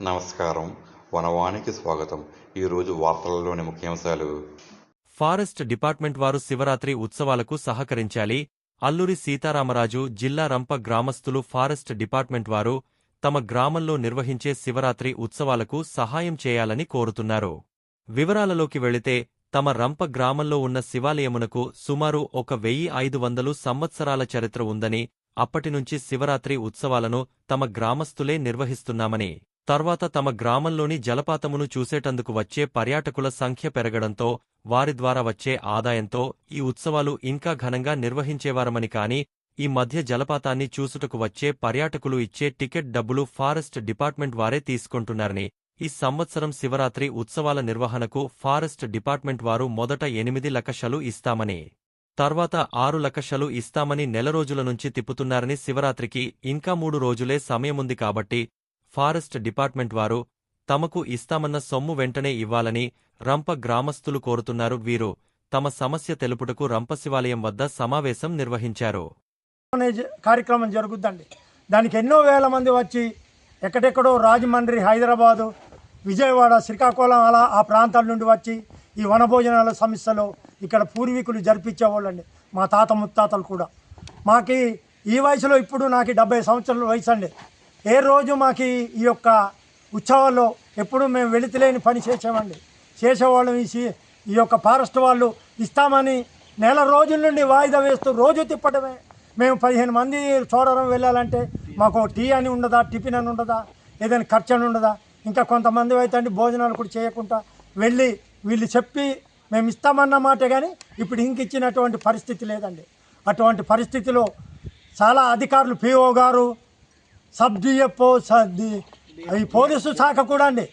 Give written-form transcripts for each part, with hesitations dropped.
నమస్కారం. వనవానికి స్వాగతం. ఈరోజు వార్తలలోని ముఖ్యాంశాలు. ఫారెస్ట్ డిపార్ట్మెంట్ వారు శివరాత్రి ఉత్సవాలకు సహకరించాలి. అల్లూరి సీతారామరాజు జిల్లా రంప గ్రామస్తులు ఫారెస్ట్ డిపార్ట్మెంట్ వారు తమ గ్రామంలో నిర్వహించే శివరాత్రి ఉత్సవాలకు సహాయం చేయాలని కోరుతున్నారు. వివరాలలోకి వెళితే తమ రంప గ్రామంలో ఉన్న శివాలయమునకు సుమారు 1500 సంవత్సరాల చరిత్ర ఉందని, అప్పటినుంచి శివరాత్రి ఉత్సవాలను తమ గ్రామస్తులే నిర్వహిస్తున్నామని, తర్వాత తమ గ్రామంలోని జలపాతమును చూసేటందుకు వచ్చే పర్యాటకుల సంఖ్య పెరగడంతో వారి ద్వారా వచ్చే ఆదాయంతో ఈ ఉత్సవాలు ఇంకా ఘనంగా నిర్వహించేవారమని, కాని ఈ మధ్య జలపాతాన్ని చూసుటకు వచ్చే పర్యాటకులు ఇచ్చే టికెట్ డబ్బులు ఫారెస్ట్ డిపార్ట్మెంట్ వారే తీసుకుంటున్నారని, ఈ సంవత్సరం శివరాత్రి ఉత్సవాల నిర్వహణకు ఫారెస్ట్ డిపార్ట్మెంట్ వారు మొదట 8 లక్షలు ఇస్తామని, తర్వాత 6 లక్షలు ఇస్తామని నెల రోజుల నుంచి తిప్పుతున్నారని, శివరాత్రికి ఇంకా 3 రోజులే సమయముంది కాబట్టి ఫారెస్ట్ డిపార్ట్మెంట్ వారు తమకు ఇస్తామన్న సొమ్ము వెంటనే ఇవ్వాలని రంప గ్రామస్తులు కోరుతున్నారు. వీరు తమ సమస్య తెలుపుటకు రంప శివాలయం వద్ద సమావేశం నిర్వహించారు. కార్యక్రమం జరుగుద్దండి. దానికి ఎన్నో వేల మంది వచ్చి ఎక్కడెక్కడో రాజమండ్రి, హైదరాబాదు, విజయవాడ, శ్రీకాకుళం అలా ఆ ప్రాంతాల నుండి వచ్చి ఈ వనభోజనాల సమస్యలో ఇక్కడ పూర్వీకులు జరిపించేవాళ్ళండి. మా తాత ముత్తాతలు కూడా. మాకు ఈ వయసులో ఇప్పుడు నాకు 70 సంవత్సరాల వయసు అండి. ఏ రోజు మాకు ఈ యొక్క ఉత్సవాల్లో ఎప్పుడు మేము వెళితలేని పని చేసేవాళ్ళం. ఈ యొక్క ఫారెస్ట్ వాళ్ళు ఇస్తామని నెల రోజుల నుండి వాయిదా వేస్తూ రోజు తిప్పడమే. మేము 15 మంది చూడడం వెళ్ళాలంటే మాకు టీ అని ఉండదా, టిఫిన్ అని ఉండదా, ఏదైనా ఖర్చు అని ఉండదా. ఇంకా కొంతమంది అయితే అండి భోజనాలు కూడా చేయకుండా వెళ్ళి వీళ్ళు చెప్పి మేము ఇస్తామన్న మాట, కానీ ఇప్పుడు ఇంక ఇచ్చినటువంటి పరిస్థితి లేదండి. అటువంటి పరిస్థితిలో చాలా అధికారులు, పిఓ గారు, సబ్ డిఎఫ్ఓ, ఈ పోలీసు శాఖ కూడా అండి,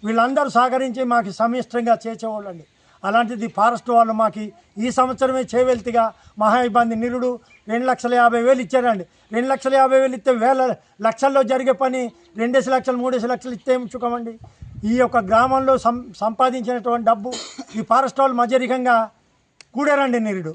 వీళ్ళందరూ సహకరించి మాకు సమిష్టంగా చేసేవాళ్ళు అండి. అలాంటిది ఫారెస్ట్ వాళ్ళు మాకు ఈ సంవత్సరమే చేయవెళ్తిగా మహా ఇబ్బంది. నిరుడు 2,50,000 ఇచ్చారండి. 2,50,000 ఇస్తే లక్షల్లో జరిగే పని 2 లక్షలు 3 లక్షలు ఇస్తే ఉంచుకోమండి. ఈ యొక్క గ్రామంలో సంపాదించినటువంటి డబ్బు ఈ ఫారెస్ట్ వాళ్ళు మధ్యరికంగా కూడారండి నిరుడు.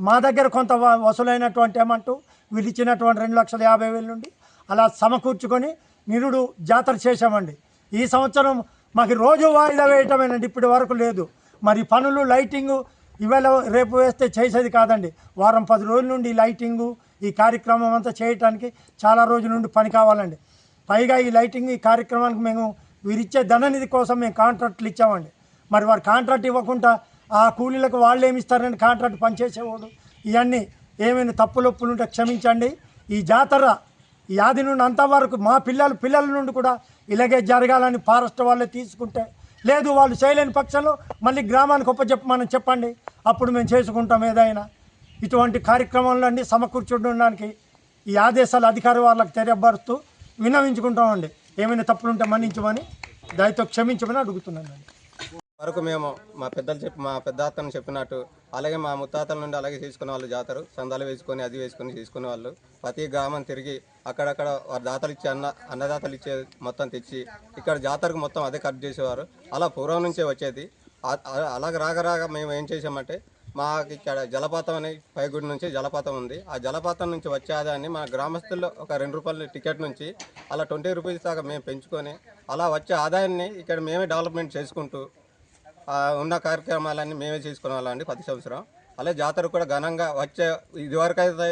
మా దగ్గర కొంత వసూలైనటువంటి అమౌంట్ వీళ్ళు ఇచ్చినటువంటి 2,50,000 నుండి అలా సమకూర్చుకొని నిరుడు జాతర చేశామండి. ఈ సంవత్సరం మాకు రోజు వాయిదా వేయటమేనండి, ఇప్పటి వరకు లేదు. మరి పనులు, లైటింగు ఇవాళ రేపు వేస్తే చేసేది కాదండి. వారం 10 రోజుల నుండి లైటింగు, ఈ కార్యక్రమం అంతా చేయటానికి చాలా రోజుల నుండి పని కావాలండి. పైగా ఈ లైటింగ్, ఈ కార్యక్రమానికి మేము వీరిచ్చే ధననిధి కోసం మేము కాంట్రాక్టులు ఇచ్చామండి. మరి వారు కాంట్రాక్ట్ ఇవ్వకుండా ఆ కూలీలకు వాళ్ళు ఏమి ఇస్తారని కాంట్రాక్ట్ పనిచేసేవాడు. ఇవన్నీ ఏమైనా తప్పులొప్పులు ఉంటే క్షమించండి. ఈ జాతర ఈ ఆది నుండి అంతవరకు మా పిల్లల నుండి కూడా ఇలాగే జరగాలని ఫారెస్ట్ వాళ్ళే తీసుకుంటే, లేదు వాళ్ళు చేయలేని పక్షంలో మళ్ళీ గ్రామానికి మనం చెప్పండి, అప్పుడు మేము చేసుకుంటాం ఏదైనా. ఇటువంటి కార్యక్రమాల్లో అండి సమకూర్చుకోవడానికి ఈ ఆదేశాలు అధికారి వాళ్ళకి తెలియబరుస్తూ విన్నవించుకుంటామండి. ఏమైనా తప్పులుంటే మన్నించమని, దయతో క్షమించమని అడుగుతున్నానండి. వరకు మేము మా పెద్దాతను చెప్పినట్టు అలాగే మా ముత్తాతల నుండి అలాగే తీసుకునే వాళ్ళు జాతర సందాలు వేసుకొని అది వేసుకొని తీసుకునే వాళ్ళు ప్రతి గ్రామం తిరిగి అక్కడక్కడ వారి దాతలు ఇచ్చే అన్నదాతలు ఇచ్చే మొత్తం తెచ్చి ఇక్కడ జాతరకు మొత్తం అదే ఖర్చు చేసేవారు. అలా పూర్వం నుంచే వచ్చేది. అలాగ రాగా మేము ఏం చేసామంటే, మాకు ఇక్కడ జలపాతం అనే పైగుడి నుంచి జలపాతం ఉంది. ఆ జలపాతం నుంచి వచ్చే ఆదాయాన్ని మా గ్రామస్తుల్లో ఒక 2 రూపాయల టికెట్ నుంచి అలా 20 రూపీస్ దాకా మేము పెంచుకొని అలా వచ్చే ఆదాయాన్ని ఇక్కడ మేమే డెవలప్మెంట్ చేసుకుంటూ ఉన్న కార్యక్రమాలన్నీ మేమే చేసుకునే వాళ్ళండి ప్రతి సంవత్సరం. అలాగే జాతర కూడా ఘనంగా వచ్చే ఇదివరకు అయితే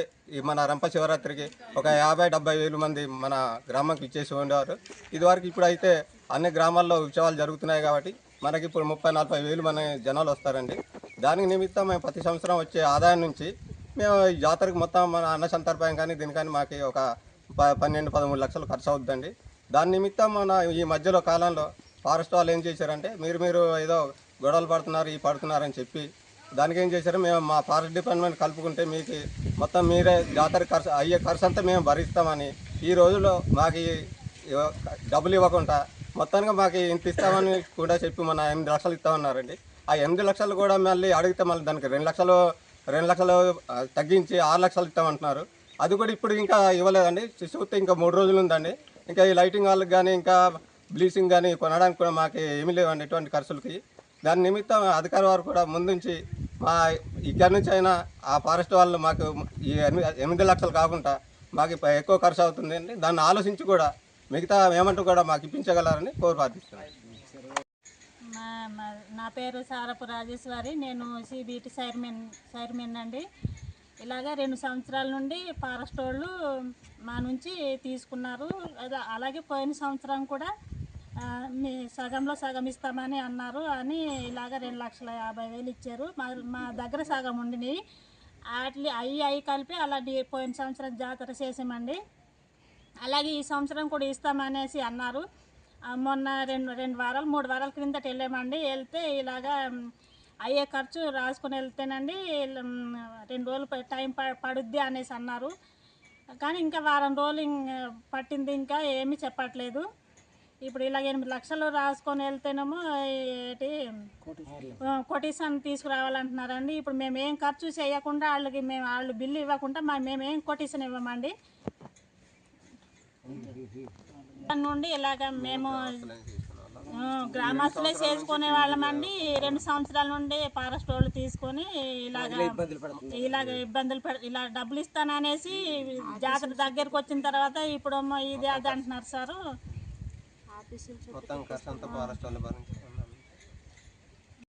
మన రంప శివరాత్రికి ఒక 50-70 వేలు మంది మన గ్రామంకి ఇచ్చేసి ఉండేవారు. ఇదివరకు ఇప్పుడు అయితే అన్ని గ్రామాల్లో ఉత్సవాలు జరుగుతున్నాయి కాబట్టి మనకి ఇప్పుడు 30-40 వేలు మన జనాలు వస్తారండి. దానికి నిమిత్తం మేము ప్రతి సంవత్సరం వచ్చే ఆదాయం నుంచి మేము ఈ జాతరకు మొత్తం మన అన్న సంతర్పయం కానీ దీనికని మాకు ఒక 12-13 లక్షలు ఖర్చు అవుతుందండి. దాని నిమిత్తం మన ఈ మధ్యలో కాలంలో ఫారెస్ట్ వాళ్ళు ఏం చేశారంటే, మీరు ఏదో గొడవలు పడుతున్నారని చెప్పి దానికి ఏం చేశారు, మేము మా ఫారెస్ట్ డిపార్ట్మెంట్ కలుపుకుంటే మీకు మొత్తం మీరే జాతర అయ్యే ఖర్చు అంతా మేము భరిస్తామని ఈ రోజుల్లో మాకు డబ్బులు ఇవ్వకుండా మొత్తానికి మాకు ఇంత ఇస్తామని కూడా చెప్పి మన 8 లక్షలు ఇస్తామన్నారండి. ఆ 8 లక్షలు కూడా మళ్ళీ అడిగితే మళ్ళీ దానికి 2 లక్షలు తగ్గించి 6 లక్షలు ఇస్తామంటున్నారు. అది కూడా ఇప్పుడు ఇంకా ఇవ్వలేదండి. చూస్తే ఇంకా 3 రోజులు ఉందండి. ఇంకా ఈ లైటింగ్ వాళ్ళకి కానీ ఇంకా బ్లీచింగ్ కానీ కొనడానికి కూడా మాకు ఏమీ లేవండి ఎటువంటి ఖర్చులకి. దాని నిమిత్తం అధికారి వారు కూడా ముందుంచి మా ఇక్కడి నుంచి అయినా ఆ ఫారెస్ట్ వాళ్ళు మాకు ఈ 8 లక్షలు కాకుండా మాకు ఎక్కువ ఖర్చు అవుతుంది అండి. దాన్ని ఆలోచించి కూడా మిగతా ఏమంటూ కూడా మాకు ఇప్పించగలరని ప్రార్థిస్తున్నాను. నా పేరు సారపు రాజేశ్వరి. నేను సిబిటి చైర్మన్ అండి. ఇలాగా 2 సంవత్సరాల నుండి ఫారెస్ట్ వాళ్ళు మా నుంచి తీసుకున్నారు. అలాగే పోయిన సంవత్సరం కూడా మీ సగంలో సగం ఇస్తామని అన్నారు అని ఇలాగ 2,50,000 ఇచ్చారు. మా దగ్గర సగం ఉండినాయి. అవి కలిపి అలా పోయిన సంవత్సరం జాతర చేసామండి. అలాగే ఈ సంవత్సరం కూడా ఇస్తామనేసి అన్నారు. మొన్న 2 వారాలు 3 వారాల క్రిందట వెళ్ళామండి. వెళ్తే ఇలాగా అయ్యే ఖర్చు రాసుకొని వెళ్తేనండి 2 రోజులు టైం పడుద్ది అనేసి అన్నారు. కానీ ఇంకా వారం రోజులు పట్టింది, ఇంకా ఏమీ చెప్పట్లేదు. ఇప్పుడు ఇలాగ 8 లక్షలు రాసుకొని వెళ్తేనేమో కొటేషన్ తీసుకురావాలంటున్నారండి. ఇప్పుడు మేము ఏం ఖర్చు చేయకుండా వాళ్ళు బిల్లు ఇవ్వకుండా మేమేం కొటేషన్ ఇవ్వమండి. దాని నుండి ఇలాగ మేము గ్రామస్తులే చేసుకునే వాళ్ళమండి. 2 సంవత్సరాల నుండి ఫారెస్ట్ వాళ్ళు తీసుకొని ఇలాగ ఇబ్బందులు ఇలా డబ్బులు ఇస్తాననేసి జాతర దగ్గరకు వచ్చిన తర్వాత ఇప్పుడు ఇది అది అంటున్నారు సార్. మొత్తం ఖర్చు అంతా ఫారెస్ట్ వాళ్ళు భరించారు.